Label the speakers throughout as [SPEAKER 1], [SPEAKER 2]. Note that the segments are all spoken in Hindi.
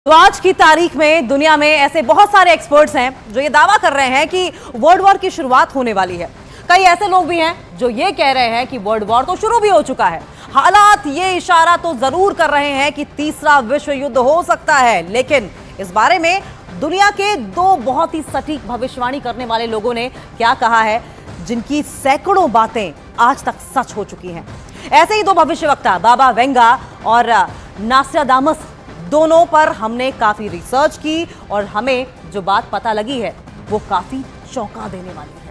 [SPEAKER 1] तो आज की तारीख में दुनिया में ऐसे बहुत सारे एक्सपर्ट्स हैं जो ये दावा कर रहे हैं कि वर्ल्ड वॉर की शुरुआत होने वाली है। कई ऐसे लोग भी हैं जो ये कह रहे हैं कि वर्ल्ड वॉर तो शुरू भी हो चुका है। हालात ये इशारा तो जरूर कर रहे हैं कि तीसरा विश्व युद्ध हो सकता है, लेकिन इस बारे में दुनिया के दो बहुत ही सटीक भविष्यवाणी करने वाले लोगों ने क्या कहा है, जिनकी सैकड़ों बातें आज तक सच हो चुकी हैं। ऐसे ही दो भविष्यवक्ता बाबा वेंगा और नास्ट्राडामस, दोनों पर हमने काफी रिसर्च की और हमें जो बात पता लगी है वो काफी चौंका देने वाली है।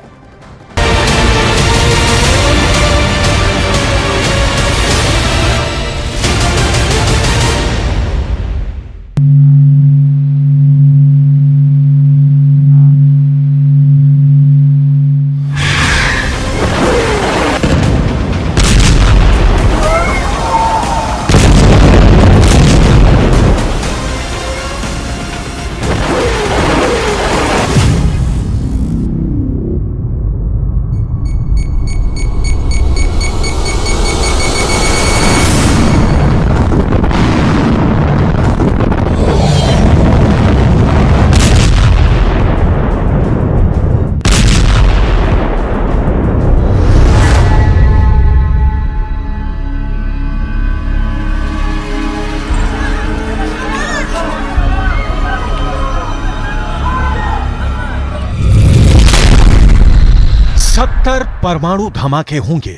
[SPEAKER 2] परमाणु धमाके होंगे।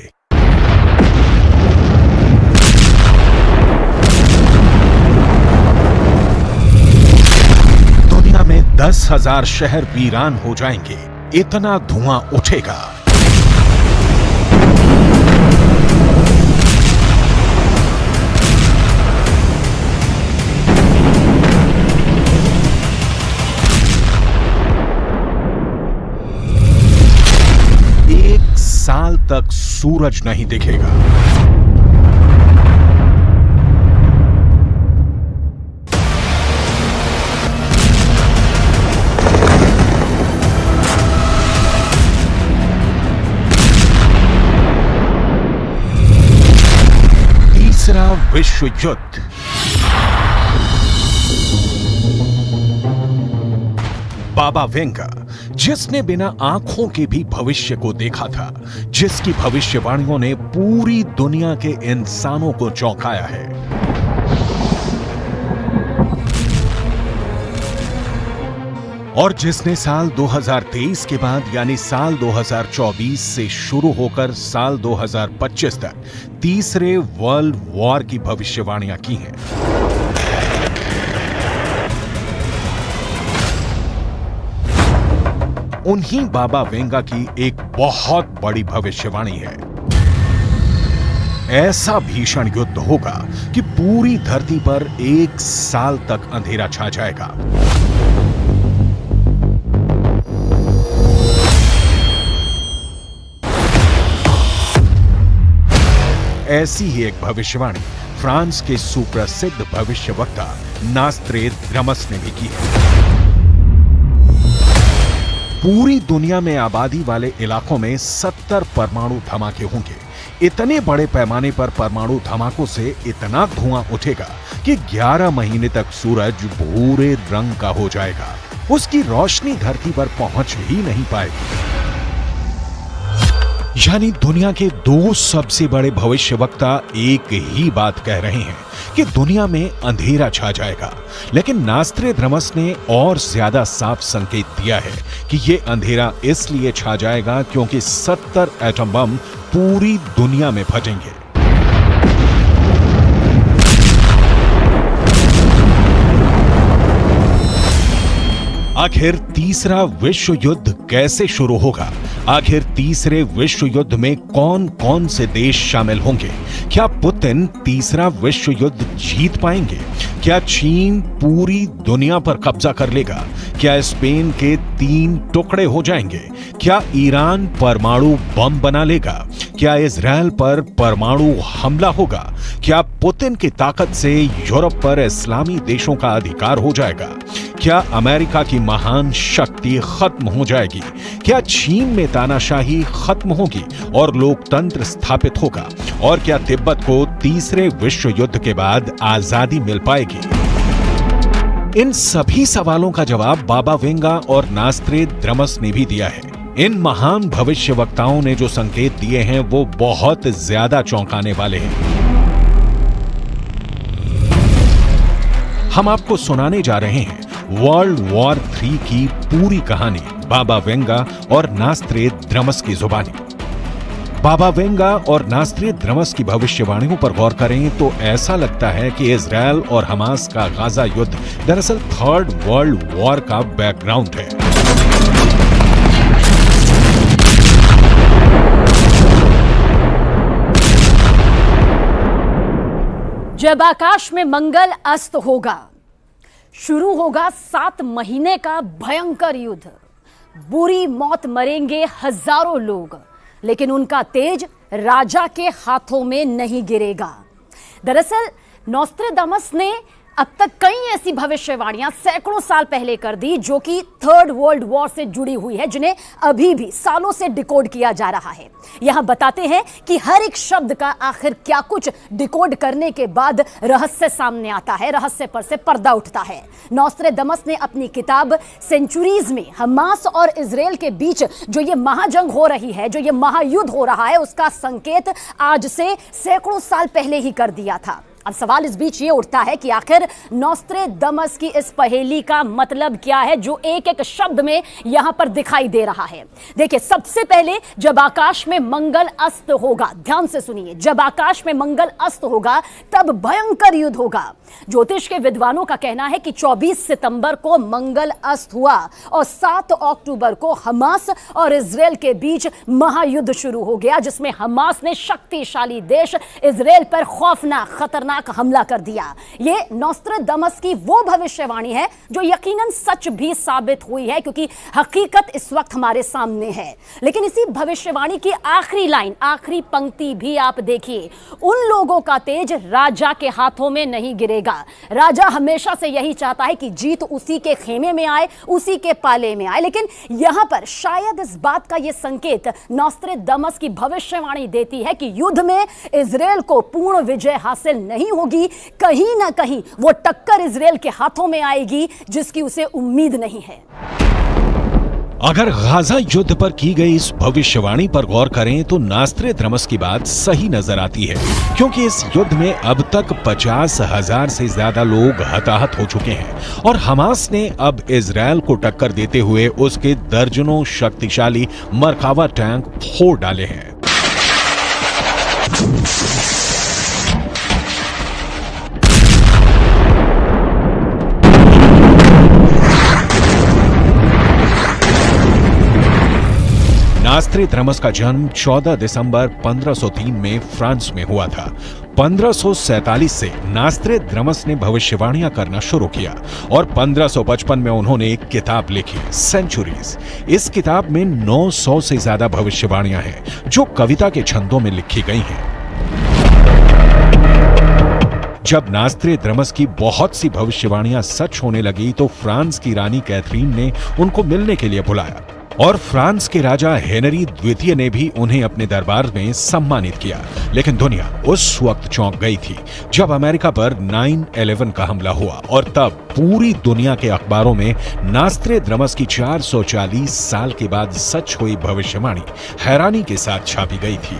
[SPEAKER 2] दुनिया में 10,000 शहर वीरान हो जाएंगे, इतना धुआं उठेगा। साल तक सूरज नहीं दिखेगा। तीसरा विश्व युद्ध। बाबा वेंगा, जिसने बिना आंखों के भी भविष्य को देखा था, जिसकी भविष्यवाणियों ने पूरी दुनिया के इंसानों को चौंकाया है। और जिसने साल 2023 के बाद यानी साल 2024 से शुरू होकर साल 2025 तक तीसरे वर्ल्ड वॉर की भविष्यवाणियां की हैं। उन्हीं बाबा वेंगा की एक बहुत बड़ी भविष्यवाणी है। ऐसा भीषण युद्ध होगा कि पूरी धरती पर 1 साल तक अंधेरा छा जाएगा। ऐसी ही एक भविष्यवाणी फ्रांस के सुप्रसिद्ध भविष्यवक्ता नास्ट्रेदामस ने भी की है। पूरी दुनिया में आबादी वाले इलाकों में 70 परमाणु धमाके होंगे। इतने बड़े पैमाने पर परमाणु धमाकों से इतना धुआं उठेगा कि 11 महीने तक सूरज भूरे रंग का हो जाएगा। उसकी रोशनी धरती पर पहुंच ही नहीं पाएगी। यानी दुनिया के दो सबसे बड़े भविष्यवक्ता एक ही बात कह रहे हैं कि दुनिया में अंधेरा छा जाएगा, लेकिन नास्ट्रेदामस ने और ज्यादा साफ संकेत दिया है कि यह अंधेरा इसलिए छा जाएगा क्योंकि 70 एटम बम पूरी दुनिया में फटेंगे। आखिर तीसरा विश्व युद्ध कैसे शुरू होगा? आखिर तीसरे विश्व युद्ध में कौन कौन से देश शामिल होंगे? क्या पुतिन तीसरा विश्व युद्ध जीत पाएंगे? क्या चीन पूरी दुनिया पर कब्जा कर लेगा? क्या स्पेन के 3 टुकड़े हो जाएंगे? क्या ईरान परमाणु बम बना लेगा? क्या इजरायल पर परमाणु हमला होगा? क्या पुतिन की ताकत से यूरोप पर इस्लामी देशों का अधिकार हो जाएगा? क्या अमेरिका की महान शक्ति खत्म हो जाएगी? क्या चीन में तानाशाही खत्म होगी और लोकतंत्र स्थापित होगा? और क्या तिब्बत को तीसरे विश्व युद्ध के बाद आजादी मिल पाएगी? इन सभी सवालों का जवाब बाबा वेंगा और नास्त्रेद्रमस ने भी दिया है। इन महान भविष्यवक्ताओं ने जो संकेत दिए हैं वो बहुत ज्यादा चौंकाने वाले हैं। हम आपको सुनाने जा रहे हैं वर्ल्ड वॉर 3 की पूरी कहानी बाबा वेंगा और नास्त्रेद्रमस की जुबानी। बाबा वेंगा और नास्त्रेद्रमस की भविष्यवाणियों पर गौर करें तो ऐसा लगता है कि इजरायल और हमास का गाजा युद्ध दरअसल थर्ड वर्ल्ड वॉर का बैकग्राउंड है।
[SPEAKER 3] जब आकाश में मंगल अस्त होगा, शुरू होगा 7 महीने का भयंकर युद्ध। बुरी मौत मरेंगे हजारों लोग, लेकिन उनका तेज राजा के हाथों में नहीं गिरेगा। दरअसल नोस्ट्राडामस ने अब तक कई ऐसी भविष्यवाणियां सैकड़ों साल पहले कर दी जो कि थर्ड वर्ल्ड वॉर से जुड़ी हुई है, जिन्हें अभी भी सालों से डिकोड किया जा रहा है। यहां बताते हैं कि हर एक शब्द का आखिर क्या कुछ डिकोड करने के बाद रहस्य सामने आता है, रहस्य पर से पर्दा उठता है। नोस्ट्राडामस ने अपनी किताब सेंचुरीज में हमास और इजराइल के बीच जो ये महाजंग हो रही है, जो ये महायुद्ध हो रहा है, उसका संकेत आज से सैकड़ों साल पहले ही कर दिया था। अब सवाल इस बीच ये उठता है कि आखिर नोस्ट्राडामस की इस पहेली का मतलब क्या है जो एक एक शब्द में यहां पर दिखाई दे रहा है। देखिए, सबसे पहले जब आकाश में मंगल अस्त होगा, ध्यान से सुनिए, जब आकाश में मंगल अस्त होगा तब भयंकर युद्ध होगा। ज्योतिष के विद्वानों का कहना है कि 24 सितंबर को मंगल अस्त हुआ और 7 अक्टूबर को हमास और इजराइल के बीच महायुद्ध शुरू हो गया, जिसमें हमास ने शक्तिशाली देश इजराइल पर खौफनाक खतरनाक हमला कर दिया। ये नोस्ट्राडामस की वो भविष्यवाणी है जो यकीनन सच भी साबित हुई है, क्योंकि हकीकत इस वक्त हमारे सामने है। लेकिन इसी भविष्यवाणी की आखिरी लाइन, आखिरी पंक्ति भी आप देखिए, उन लोगों का तेज राजा के हाथों में नहीं गिरेगा। राजा हमेशा से यही चाहता है कि जीत उसी के खेमे में आए, उसी के पाले में आए। लेकिन यहां पर शायद इस बात का यह संकेत नोस्ट्राडामस की भविष्यवाणी देती है कि युद्ध में इजराइल को पूर्ण विजय हासिल नहीं होगी। कहीं ना कहीं वो टक्कर इजराइल के हाथों में आएगी जिसकी उसे उम्मीद नहीं है।
[SPEAKER 2] अगर गाजा युद्ध पर की गई इस भविष्यवाणी पर गौर करें तो नास्त्रेद्रमस की बात सही नजर आती है, क्योंकि इस युद्ध में अब तक 50,000 से ज्यादा लोग हताहत हो चुके हैं और हमास ने अब इजरायल को टक्कर देते हुए उसके दर्जनों शक्तिशाली मरकावा टैंक फोड़ डाले हैं। नास्त्रेद्रमस का जन्म 14 दिसंबर 1503 में फ्रांस में हुआ था। 1547 से नास्त्रेद्रमस ने भविष्यवाणियां करना शुरू किया और 1555 में उन्होंने एक किताब लिखी, सेंचुरीज। इस किताब में 900 से ज्यादा भविष्यवाणियां हैं जो कविता के छंदों में लिखी गई हैं। जब नास्त्रेद्रमस की बहुत सी भविष्यवाणियां सच होने लगी तो फ्रांस की रानी कैथरीन ने उनको मिलने के लिए बुलाया और फ्रांस के राजा हेनरी द्वितीय ने भी उन्हें अपने दरबार में सम्मानित किया। लेकिन दुनिया उस वक्त चौंक गई थी जब अमेरिका पर 9/11 का हमला हुआ और तब पूरी दुनिया के अखबारों में नास्त्रेद्रमस की 440 साल के बाद सच हुई भविष्यवाणी हैरानी के साथ छापी गई थी।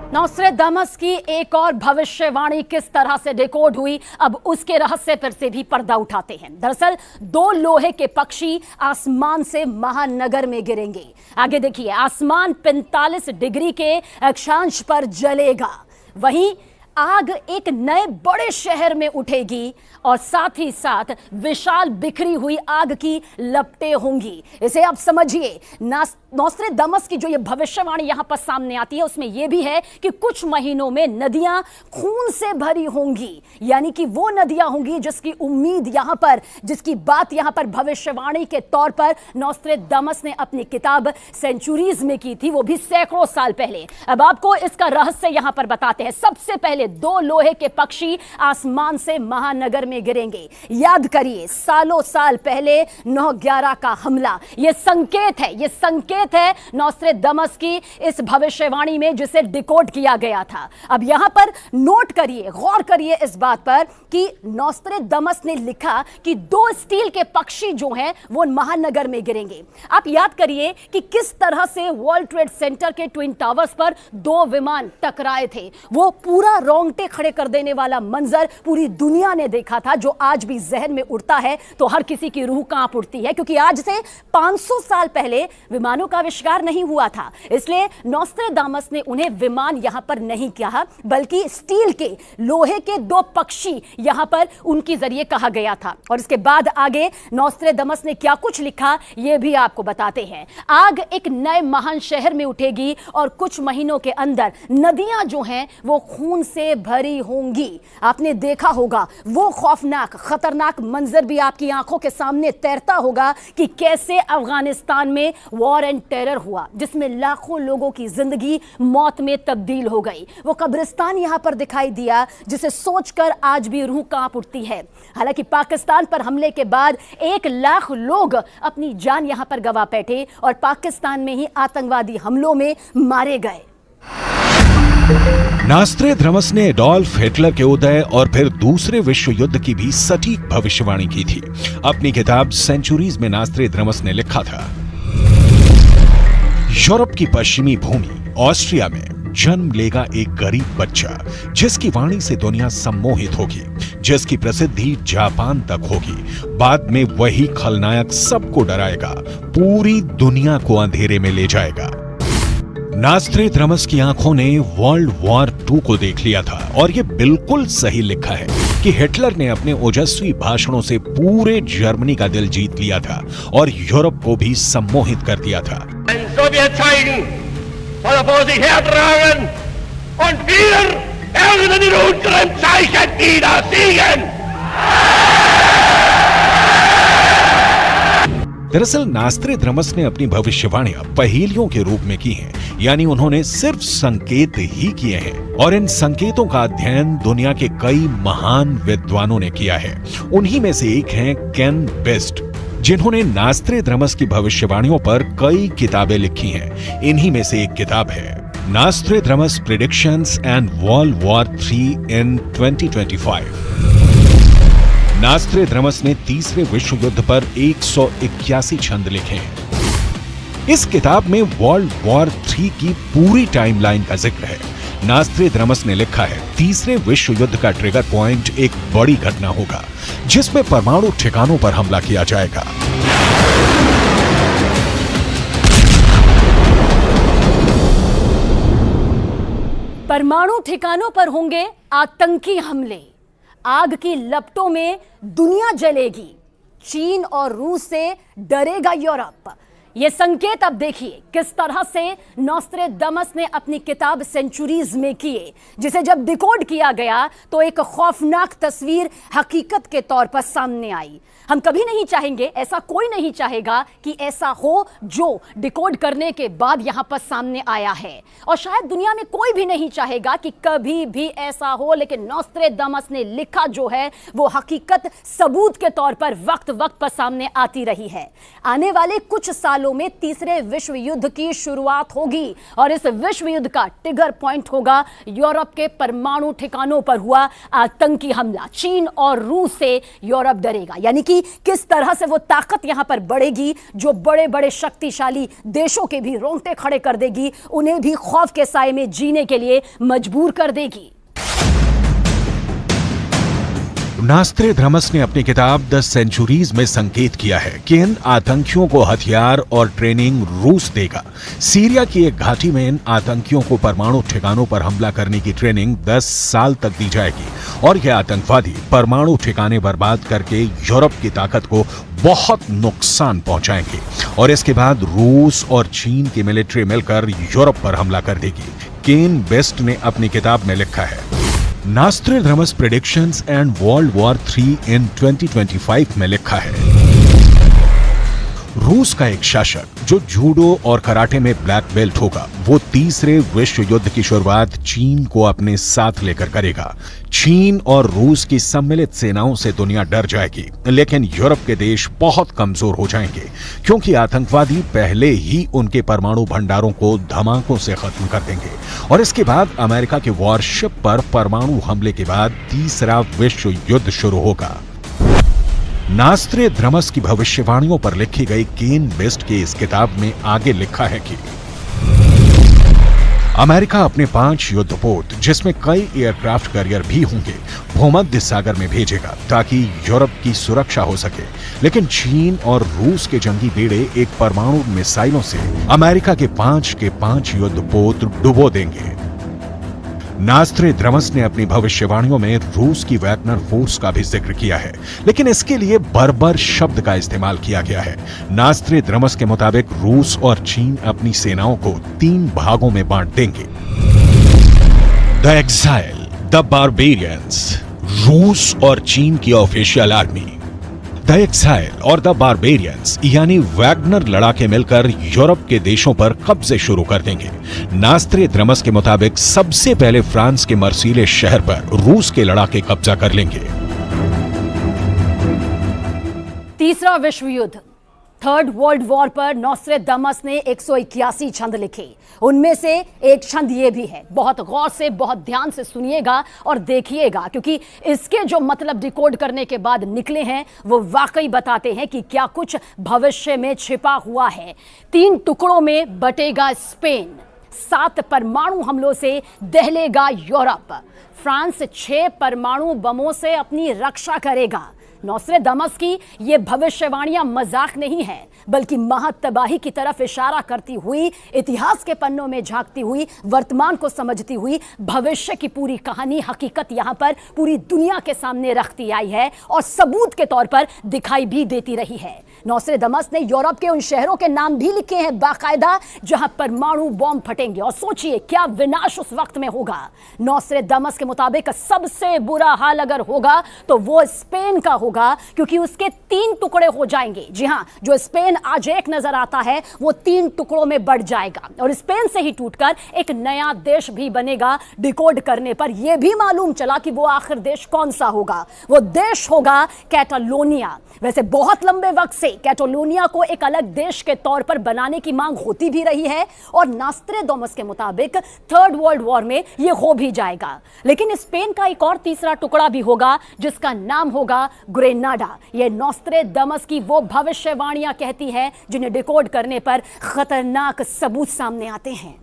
[SPEAKER 3] नोस्ट्राडामस की एक और भविष्यवाणी किस तरह से डिकोड हुई, अब उसके रहस्य पर से भी पर्दा उठाते हैं। दरअसल 2 लोहे के पक्षी आसमान से महानगर में गिरेंगे। आगे देखिए, आसमान 45 डिग्री के अक्षांश पर जलेगा, वहीं आग एक नए बड़े शहर में उठेगी और साथ ही साथ विशाल बिखरी हुई आग की लपटें होंगी। इसे आप समझिए, नोस्ट्राडामस की जो ये भविष्यवाणी यहां पर सामने आती है उसमें यह भी है कि कुछ महीनों में नदियां खून से भरी होंगी, यानी कि वो नदियां होंगी जिसकी उम्मीद यहां पर, जिसकी बात यहां पर भविष्यवाणी के तौर पर नोस्ट्राडामस ने अपनी किताब सेंचुरीज में की थी, वो भी सैकड़ों साल पहले। अब आपको इसका रहस्य यहां पर बताते हैं। सबसे पहले के 2 लोहे के पक्षी आसमान से महानगर में गिरेंगे। याद करिए, सालों साल पहले 9/11 का हमला, यह संकेत है नॉस्ट्रेडमस की इस भविष्यवाणी में, जिसे डिकोड किया गया था। अब यहां पर नोट करिए, गौर करिए इस बात पर कि नॉस्ट्रेडमस ने लिखा कि 2 स्टील के पक्षी जो हैं वो महानगर में गिरेंगे। आप याद करिए कि किस तरह से वर्ल्ड ट्रेड सेंटर के ट्विन टावर्स पर 2 विमान टकराए थे। वो पूरा रोंगटे खड़े कर देने वाला मंजर पूरी दुनिया ने देखा था, जो आज भी जहन में उड़ता है तो हर किसी की रूह कांप उठती है, क्योंकि आज से 500 साल पहले विमानों का आविष्कार नहीं हुआ था। इसलिए नॉस्ट्रेडामस ने उन्हें विमान यहां पर नहीं कहा, बल्कि स्टील के, लोहे के 2 पक्षी यहां पर उनके जरिए कहा गया था। और इसके बाद आगे नॉस्ट्रेडामस ने क्या कुछ लिखा यह भी आपको बताते हैं। आग एक नए महान शहर में उठेगी और कुछ महीनों के अंदर नदियां जो हैं वो खून से भरी होंगी। आपने देखा होगा वो खौफनाक, खतरनाक मंजर भी आपकी आंखों के सामने तैरता होगा कि कैसे अफगानिस्तान में वॉर एंड टेरर हुआ, जिसमें लाखों लोगों की जिंदगी मौत में तब्दील हो गई। वो कब्रिस्तान यहां पर दिखाई दिया जिसे सोचकर आज भी रूह कांप उठती है। हालांकि पाकिस्तान पर हमले के बाद 1 लाख लोग अपनी जान यहां पर गंवा बैठे और पाकिस्तान में ही आतंकवादी हमलों में मारे गए।
[SPEAKER 2] नॉस्ट्रेडमस ने एडोल्फ हिटलर के उदय और फिर दूसरे विश्व युद्ध की भी सटीक भविष्यवाणी की थी। अपनी किताब सेंचुरीज में नॉस्ट्रेडमस ने लिखा था, यूरोप की पश्चिमी भूमि ऑस्ट्रिया में जन्म लेगा एक गरीब बच्चा, जिसकी वाणी से दुनिया सम्मोहित होगी, जिसकी प्रसिद्धि जापान तक होगी। बाद में वही खलनायक सबको डराएगा, पूरी दुनिया को अंधेरे में ले जाएगा। नॉस्ट्रेडमस की आंखों ने वर्ल्ड वॉर 2 को देख लिया था और यह बिल्कुल सही लिखा है कि हिटलर ने अपने ओजस्वी भाषणों से पूरे जर्मनी का दिल जीत लिया था और यूरोप को भी सम्मोहित कर दिया था। दरअसल नॉस्ट्रेडमस ने अपनी भविष्यवाणियां पहेलियों के रूप में की हैं, यानी उन्होंने सिर्फ संकेत ही किए हैं और इन संकेतों का अध्ययन दुनिया के कई महान विद्वानों ने किया है। उन्हीं में से एक हैं केन बेस्ट, जिन्होंने नॉस्ट्रेडमस की भविष्यवाणियों पर कई किताबें लिखी हैं। इन्हीं में से एक किताब है नॉस्ट्रेडमस प्रेडिक्शंस एंड वर्ल्ड वॉर 3 इन 2025। नॉस्ट्रेडमस ने तीसरे विश्व युद्ध पर 181 छंद लिखे हैं। इस किताब में वर्ल्ड वॉर 3 की पूरी टाइमलाइन का जिक्र है। नॉस्ट्रेडमस ने लिखा है, तीसरे विश्व युद्ध का ट्रिगर पॉइंट एक बड़ी घटना होगा, जिसमें परमाणु ठिकानों पर हमला किया जाएगा।
[SPEAKER 3] परमाणु ठिकानों पर होंगे आतंकी हमले, आग की लपटों में दुनिया जलेगी, चीन और रूस से डरेगा यूरोप। ये संकेत अब देखिए किस तरह से नॉस्ट्रेडमस ने अपनी किताब सेंचुरीज में किए, जिसे जब डिकोड किया गया तो एक खौफनाक तस्वीर हकीकत के तौर पर सामने आई। हम कभी नहीं चाहेंगे, ऐसा कोई नहीं चाहेगा कि ऐसा हो जो डिकोड करने के बाद यहां पर सामने आया है, और शायद दुनिया में कोई भी नहीं चाहेगा कि कभी भी ऐसा हो, लेकिन नॉस्ट्रेडमस ने लिखा जो है वो हकीकत सबूत के तौर पर वक्त वक्त पर सामने आती रही है। आने वाले कुछ सालों में तीसरे विश्व युद्ध की शुरुआत होगी और इस विश्व युद्ध का ट्रिगर पॉइंट होगा यूरोप के परमाणु ठिकानों पर हुआ आतंकी हमला। चीन और रूस से यूरोप डरेगा, यानी कि किस तरह से वो ताकत यहां पर बढ़ेगी जो बड़े बड़े शक्तिशाली देशों के भी रोंगटे खड़े कर देगी, उन्हें भी खौफ के साए में जीने के लिए मजबूर कर देगी।
[SPEAKER 2] नॉस्ट्रेडमस ने अपनी किताब द सेंचुरीज में संकेत किया है कि इन आतंकियों को हथियार और ट्रेनिंग रूस देगा। सीरिया की एक घाटी में इन आतंकियों को परमाणु ठिकानों पर हमला करने की ट्रेनिंग 10 साल तक दी जाएगी और ये आतंकवादी परमाणु ठिकाने बर्बाद करके यूरोप की ताकत को बहुत नुकसान पहुंचाएंगे और इसके बाद रूस और चीन की मिलिट्री मिलकर यूरोप पर हमला कर देगी। केन बेस्ट ने अपनी किताब में लिखा है, नॉस्ट्रेडमस प्रेडिक्शंस एंड वर्ल्ड वॉर 3 इन 2025 में लिखा है, रूस का एक शासक जो जूडो और कराटे में ब्लैक बेल्ट होगा, वो तीसरे विश्व युद्ध की शुरुआत चीन को अपने साथ लेकर करेगा। चीन और रूस की सम्मिलित सेनाओं से दुनिया डर जाएगी, लेकिन यूरोप के देश बहुत कमजोर हो जाएंगे, क्योंकि आतंकवादी पहले ही उनके परमाणु भंडारों को धमाकों से खत्म कर देंगे। और इसके बाद अमेरिका के वॉरशिप पर परमाणु हमले के बाद तीसरा विश्व युद्ध शुरू होगा। नास्ट्रेदामस की भविष्यवाणियों पर लिखी गई केन बेस्ट की इस किताब में आगे लिखा है कि अमेरिका अपने 5 युद्धपोत, जिसमें कई एयरक्राफ्ट कैरियर भी होंगे, भूमध्य सागर में भेजेगा ताकि यूरोप की सुरक्षा हो सके। लेकिन चीन और रूस के जंगी बेड़े एक परमाणु मिसाइलों से अमेरिका के 5 युद्धपोत डुबो देंगे। नास्ट्रेदामस ने अपनी भविष्यवाणियों में रूस की वैगनर फोर्स का भी जिक्र किया है, लेकिन इसके लिए बर्बर शब्द का इस्तेमाल किया गया है। नास्ट्रेदामस के मुताबिक रूस और चीन अपनी सेनाओं को 3 भागों में बांट देंगे। द एक्साइल, द बारबेरियंस, रूस और चीन की ऑफिशियल आर्मी। द एक्साइल और द बारबेरियंस यानी वैगनर लड़ाके मिलकर यूरोप के देशों पर कब्जे शुरू कर देंगे। नास्ट्रेदामस के मुताबिक सबसे पहले फ्रांस के मर्सीले शहर पर रूस के लड़ाके कब्जा कर लेंगे।
[SPEAKER 3] तीसरा विश्व युद्ध, थर्ड वर्ल्ड वॉर पर नोस्ट्रेदामस ने 181 छंद लिखे। उनमें से एक छंद ये भी है, बहुत गौर से, बहुत ध्यान से सुनिएगा और देखिएगा, क्योंकि इसके जो मतलब डिकोड करने के बाद निकले हैं वो वाकई बताते हैं कि क्या कुछ भविष्य में छिपा हुआ है। 3 टुकड़ों में बटेगा स्पेन, 7 परमाणु हमलों से दहलेगा यूरोप, फ्रांस 6 परमाणु बमों से अपनी रक्षा करेगा। नोस्ट्रेदामस की ये भविष्यवाणियां मजाक नहीं है, बल्कि महातबाही की तरफ इशारा करती हुई, इतिहास के पन्नों में झांकती हुई, वर्तमान को समझती हुई भविष्य की पूरी कहानी, हकीकत यहां पर पूरी दुनिया के सामने रखती आई है और सबूत के तौर पर दिखाई भी देती रही है। नोस्ट्रेदामस ने यूरोप के उन शहरों के नाम भी लिखे हैं बाकायदा जहां परमाणु बॉम्ब फटेंगे, और सोचिए क्या विनाश उस वक्त में होगा। नोस्ट्रेदामस के मुताबिक सबसे बुरा हाल अगर होगा तो वो स्पेन का होगा, क्योंकि उसके 3 टुकड़े हो जाएंगे। जी हां, जो स्पेन आज एक नजर आता है वो 3 टुकड़ों में बढ़ जाएगा और स्पेन से ही टूटकर एक नया देश भी बनेगा। डिकोड करने पर यह भी मालूम चला कि वो आखिर देश कौन सा होगा। वो देश होगा कैटालोनिया। वैसे बहुत लंबे वक्त से कैटालोनिया को एक अलग देश के तौर पर बनाने की मांग होती भी रही है और नास्ट्रेदामस के मुताबिक थर्ड वर्ल्ड वॉर में यह हो भी जाएगा। लेकिन स्पेन का एक और तीसरा टुकड़ा भी होगा जिसका नाम होगा ग्रेनाडा। यह नोस्ट्रेदामस की वो भविष्यवाणियां कहती है जिन्हें डिकोड करने पर खतरनाक सबूत सामने आते हैं।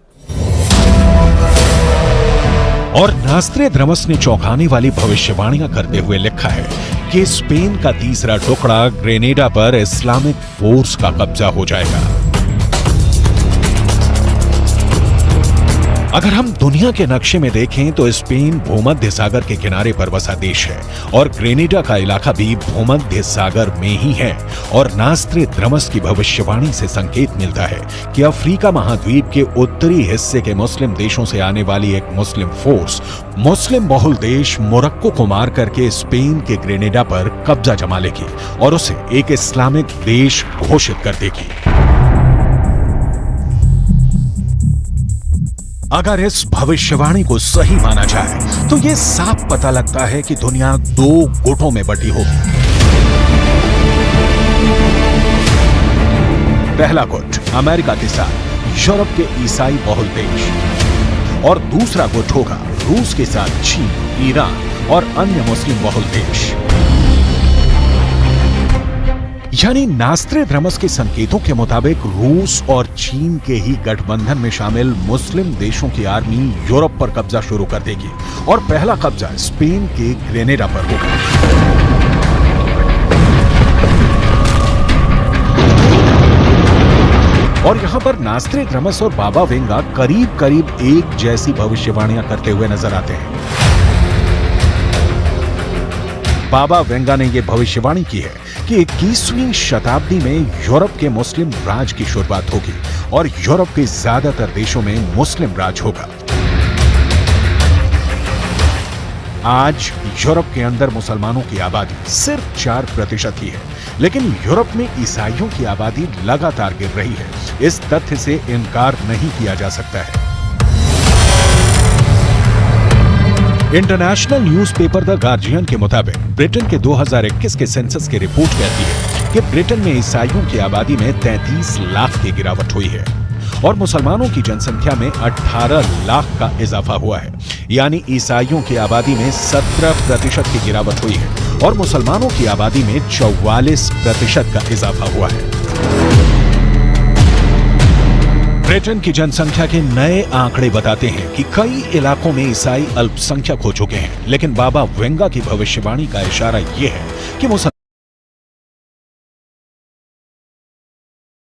[SPEAKER 2] और नास्ट्रेदामस ने चौंकाने वाली भविष्यवाणियां करते हुए लिखा है कि स्पेन का तीसरा टुकड़ा ग्रेनेडा पर इस्लामिक फोर्स का कब्जा हो जाएगा। अगर हम दुनिया के नक्शे में देखें तो स्पेन भूमध्य सागर के किनारे पर बसा देश है और ग्रेनेडा का इलाका भी भूमध्य सागर में ही है। और नास्ट्रेदामस की भविष्यवाणी से संकेत मिलता है कि अफ्रीका महाद्वीप के उत्तरी हिस्से के मुस्लिम देशों से आने वाली एक मुस्लिम फोर्स मुस्लिम बहुल देश मोरक्को को मार करके स्पेन के ग्रेनेडा पर कब्जा जमा लेगी और उसे एक इस्लामिक देश घोषित कर देगी। अगर इस भविष्यवाणी को सही माना जाए तो यह साफ पता लगता है कि दुनिया 2 गुटों में बटी होगी। पहला गुट अमेरिका के साथ यूरोप के ईसाई बहुल देश और दूसरा गुट होगा रूस के साथ चीन, ईरान और अन्य मुस्लिम बहुल देश। यानी नास्ट्रेदामस के संकेतों के मुताबिक रूस और चीन के ही गठबंधन में शामिल मुस्लिम देशों की आर्मी यूरोप पर कब्जा शुरू कर देगी और पहला कब्जा स्पेन के ग्रेनेडा पर होगा। और यहां पर नास्ट्रेदामस और बाबा वेंगा करीब करीब एक जैसी भविष्यवाणियां करते हुए नजर आते हैं। बाबा वेंगा ने यह भविष्यवाणी की है कि 21वीं शताब्दी में यूरोप के मुस्लिम राज की शुरुआत होगी और यूरोप के ज्यादातर देशों में मुस्लिम राज होगा। आज यूरोप के अंदर मुसलमानों की आबादी सिर्फ 4% ही है, लेकिन यूरोप में ईसाइयों की आबादी लगातार गिर रही है। इस तथ्य से इनकार नहीं किया जा सकता है। इंटरनेशनल न्यूज़पेपर द गार्जियन के मुताबिक ब्रिटेन के 2021 के सेंसस की रिपोर्ट कहती है कि ब्रिटेन में ईसाइयों की आबादी में 33 लाख की गिरावट हुई है और मुसलमानों की जनसंख्या में 18 लाख का इजाफा हुआ है। यानी ईसाइयों की आबादी में 17% की गिरावट हुई है और मुसलमानों की आबादी में 44% का इजाफा हुआ है। ब्रिटेन की जनसंख्या के नए आंकड़े बताते हैं कि कई इलाकों में ईसाई अल्पसंख्यक हो चुके हैं, लेकिन बाबा वेंगा की भविष्यवाणी का इशारा यह है कि